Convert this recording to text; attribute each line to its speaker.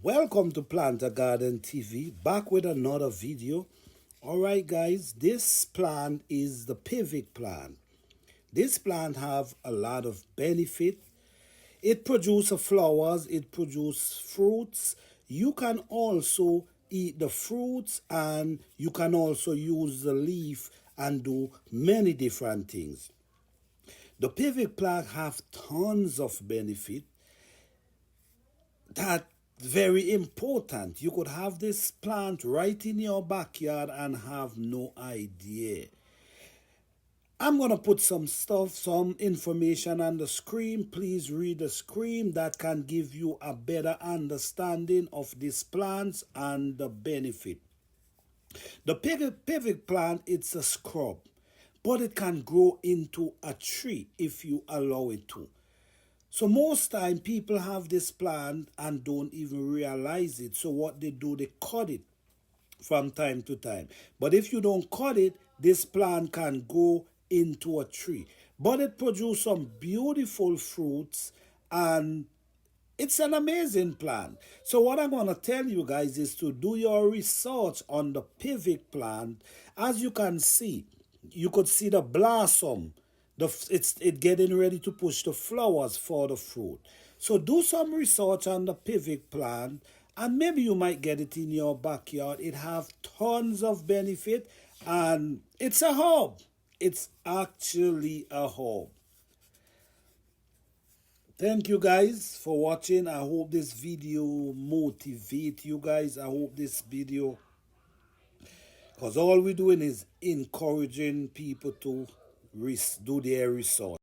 Speaker 1: Welcome to Planta Garden TV, back with another video. Alright guys, this plant is the pivot plant. This plant have a lot of benefit. It produces flowers, it produces fruits. You can also eat the fruits and you can also use the leaf and do many different things. The pivot plant have tons of benefit that very important. You could have this plant right in your backyard and have no idea. I'm going to put some information on the screen. Please read the screen. That can give you a better understanding of these plants and the benefit. The pivot plant, it's a scrub, but it can grow into a tree if you allow it to. So most time people have this plant and don't even realize it. So what they do, they cut it from time to time. But if you don't cut it, this plant can go into a tree. But it produces some beautiful fruits and it's an amazing plant. So what I'm going to tell you guys is to do your research on the pivot plant. As you can see, you could see the blossom. It's getting ready to push the flowers for the fruit. So do some research on the pivot plant and maybe you might get it in your backyard. It have tons of benefit and it's a herb. It's actually a herb. Thank you guys for watching. I hope this video motivate you guys. I hope this video, because all we're doing is encouraging people to do their research.